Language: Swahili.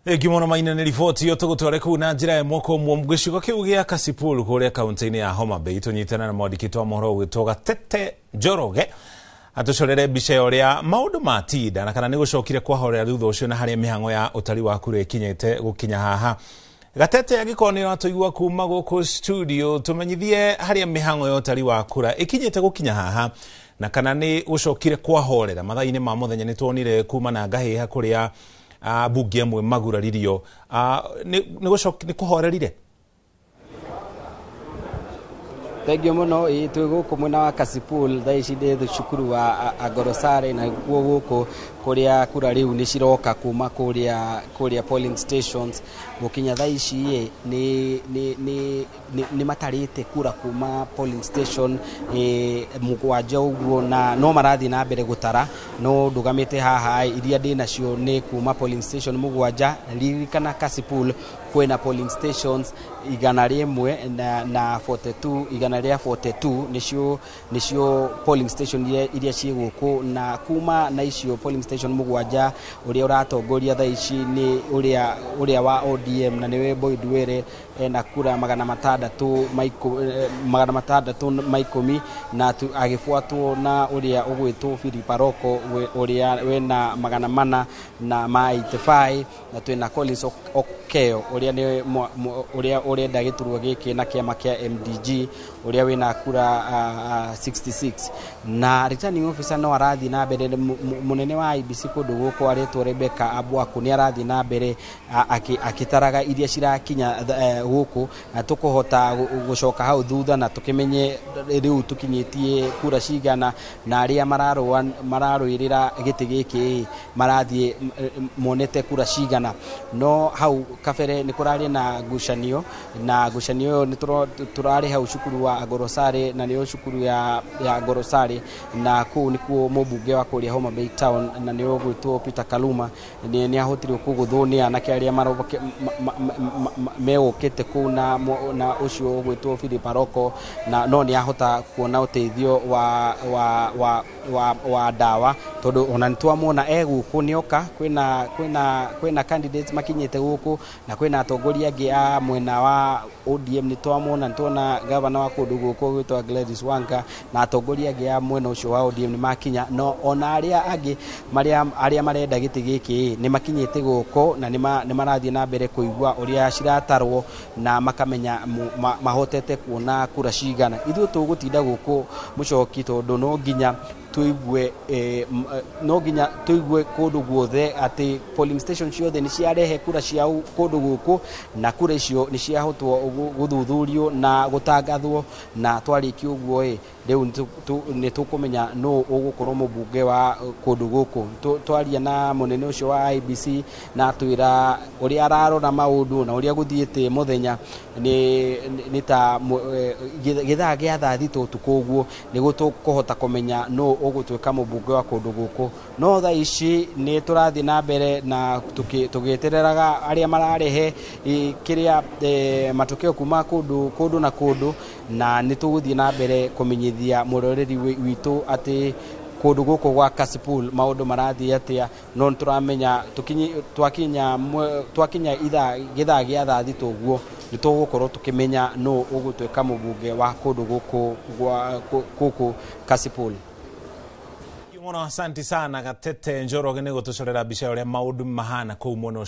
Gimono maina ni riboti yo tugutware ku na njira ya mwoko mwomgwicigo kiu gia Kasipul kuria kaunti-ini ya Homa Bay tunyitana na mwandiki wa mohoro gwitwo Gatete Njoroge atucorere mbica uria maundu matida na kana ni gucokire kwahorera thutha ucio na haria mihango ya utari wa kure ikinyete gukinya haha. Gatete agikoni atuigua kuma guku studio tumenyithie haria mihango ya utari wa kura ikinyete gukinya haha na kana ni gucokire kwahorera mathaini ma muthenya ni tuonire kuma na ngahiha kuria bunge amwe maguraririo ni kuhorerire. Thengio muno twi guku mwena wa Kasipul thaici ndi thukuru wa Agorosare na guku kuria kura riu ni ciroka kuma kuria polling stations gukinya thaici ni matarite kura kuma polling station mugwanja uguo na no marathi na mbere gutara no ndugamite haha iria ndi nacio ni kuma polling station mugwanja ririkana Kasipul kwena polling stations igana rimwe na 42 igana ria 42 nicio polling station iria ci guku na kuma na icio polling station mugwanja uria uratongoria thaici ni uria wa ODM na niwe Boyd Were na kura magana matandatu maikumi na agifuatwo na uria ugwitwo Philip Aroko uria wena magana mana na 85 na twina Collins Okeo uria ni uria ndagiturwo giki na kiama kia MDG uria wina kura 66 na returning officer no arathi na mbere munene wa IBC kundu guko aretwo Rebecca Abwaku ni arathi na mbere akitaraga iria cirakinya guku na tukuhota gucoka hau thutha na tukimenye riu tukinyitie kura cigana na aria mararuirira giti giki marathie monete kura cigana no hau kabere ni kurari na ngucanio ni turari hau cukuru wa Agorosare na ni cukuru ya Agorosare na ku nikuo mubunge wa kuria Homa Bay Town na ni ogwitwo Peter Kaluma ni ahotire kuguthunia na kiaria maroboke meokete ku na ucio ogwitwo Philip Aroko na no ni ahota kuona uteithio wa dawa tondu ona nitwamona eguku nioka kwina candidates makinyete guku na kwina atongoria angi a mwena wa ODM nitwamona ntona governor wa kundu guku gwitwa Gladys Wanga na atongoria angi a mwena ucio wa ODM ni makinya no ona aria angi aria marenda giti giki ni makinyete guku na ni marathie na mbere kuigua uria ciratarwo na makamenya mahotete kuona kura cigana ithu tugutinda guku mucoki tondu no nginya tuigue kundu guothe ati polling station ciothe ni ciarehe kura ciao kundu guku na kura icio ni ciahotwo guthuthurio na gutangathwo na twariki uguo riu ni tukumenya no ugukorwo mubunge wa kundu guku twaria na munene ucio wa IBC na twira uria ararora maundu na uria guthiete muthenya ni ta githaa gia thathito tukuguo ni gutukuhota kumenya no ugutwika mubunge wa kundu guku no tha ici ni turathi na mbere na tugietereraga aria mararehe kiria matokeo kuma kundu na kundu na ni tuguthie na mbere kumenyithia muroreri witu ati kundu guku gwa Kasipul maundu marathi atia no turamenya twakinya githaa gia thathito guo ni tugukorwo tukimenya no ugutwika mubunge wa kundu guku gwa Kasipul. Asante sana Gatete Njoroge ni gutucorera mbica uria maundu mahana kuu muno